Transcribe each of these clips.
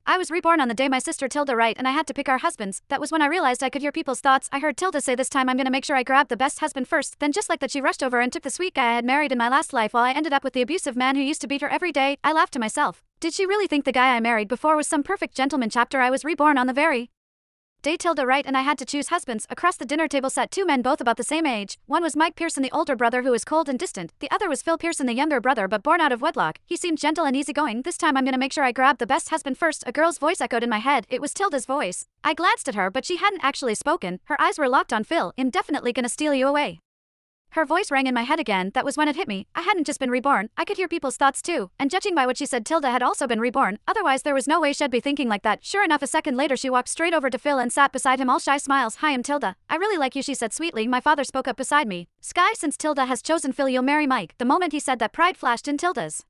I was reborn on the day my sister Tilda right and I had to pick our husbands. That was when I realized I could hear people's thoughts. I heard Tilda say this time I'm gonna make sure I grab the best husband first. Then just like that she rushed over and took the sweet guy I had married in my last life while I ended up with the abusive man who used to beat her every day. I laughed to myself. Did she really think the guy I married before was some perfect gentleman? Chapter I was reborn on the very day Tilda right and I had to choose husbands. Across the dinner table sat two men both about the same age. One was Mike Pearson, the older brother who was cold and distant. The other was Phil Pearson, the younger brother but born out of wedlock. He seemed gentle and easygoing. This time I'm gonna make sure I grab the best husband first. A girl's voice echoed in my head. It was Tilda's voice. I glanced at her but she hadn't actually spoken. Her eyes were locked on Phil. I'm definitely gonna steal you away. Her voice rang in my head again. That was when it hit me. I hadn't just been reborn, I could hear people's thoughts too. And judging by what she said, Tilda had also been reborn. Otherwise there was no way she'd be thinking like that. Sure enough, a second later she walked straight over to Phil and sat beside him, all shy smiles. Hi, I'm Tilda. I really like you, she said sweetly. My father spoke up beside me. Sky, since Tilda has chosen Phil, you'll marry Mike. The moment he said that, pride flashed in Tilda's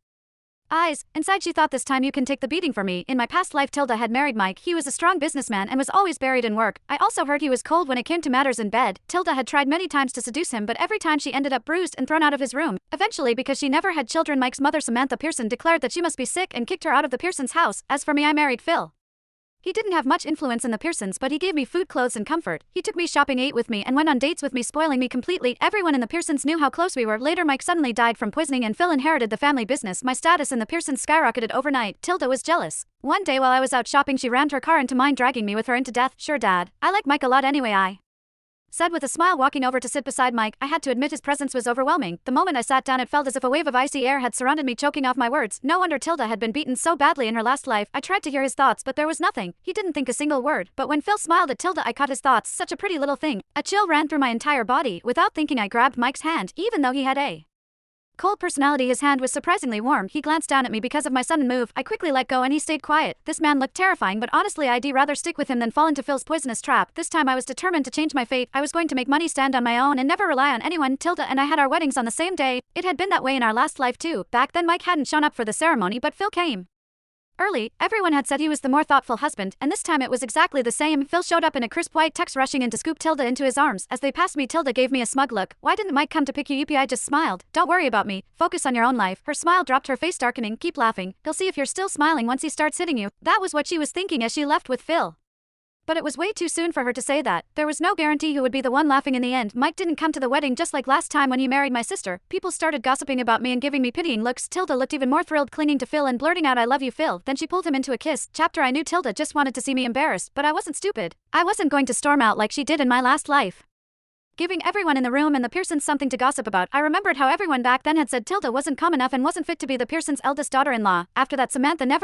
eyes. Inside she thought, this time you can take the beating for me. In my past life Tilda had married Mike. He was a strong businessman and was always buried in work. I also heard he was cold when it came to matters in bed. Tilda had tried many times to seduce him but every time she ended up bruised and thrown out of his room. Eventually, because she never had children, Mike's mother Samantha Pearson declared that she must be sick and kicked her out of the Pearsons' house. As for me, I married Phil. He didn't have much influence in the Pearsons but he gave me food, clothes and comfort. He took me shopping, ate with me and went on dates with me, spoiling me completely. Everyone in the Pearsons knew how close we were. Later Mike suddenly died from poisoning and Phil inherited the family business. My status in the Pearsons skyrocketed overnight. Tilda was jealous. One day while I was out shopping she rammed her car into mine, dragging me with her into death. Sure Dad, I like Mike a lot anyway, I said with a smile, walking over to sit beside Mike. I had to admit his presence was overwhelming. The moment I sat down it felt as if a wave of icy air had surrounded me, choking off my words. No wonder Tilda had been beaten so badly in her last life. I tried to hear his thoughts but there was nothing. He didn't think a single word. But when Phil smiled at Tilda I caught his thoughts. Such a pretty little thing. A chill ran through my entire body. Without thinking I grabbed Mike's hand. Even though he had a cold personality, his hand was surprisingly warm. He glanced down at me because of my sudden move. I quickly let go and he stayed quiet. This man looked terrifying but honestly I'd rather stick with him than fall into Phil's poisonous trap. This time I was determined to change my fate. I was going to make money, stand on my own and never rely on anyone. Tilda and I had our weddings on the same day. It had been that way in our last life too. Back then Mike hadn't shown up for the ceremony but Phil came early. Everyone had said he was the more thoughtful husband, and this time it was exactly the same. Phil showed up in a crisp white tux, rushing in to scoop Tilda into his arms. As they passed me, Tilda gave me a smug look. Why didn't Mike come to pick you up? I just smiled. Don't worry about me. Focus on your own life. Her smile dropped, her face darkening. Keep laughing. He'll see if you're still smiling once he starts hitting you. That was what she was thinking as she left with Phil. But it was way too soon for her to say that. There was no guarantee who would be the one laughing in the end. Mike didn't come to the wedding, just like last time when he married my sister. People started gossiping about me and giving me pitying looks. Tilda looked even more thrilled, clinging to Phil and blurting out, I love you, Phil. Then she pulled him into a kiss. Chapter I knew Tilda just wanted to see me embarrassed, but I wasn't stupid. I wasn't going to storm out like she did in my last life, giving everyone in the room and the Pearsons something to gossip about. I remembered how everyone back then had said Tilda wasn't calm enough and wasn't fit to be the Pearsons' eldest daughter-in-law. After that, Samantha never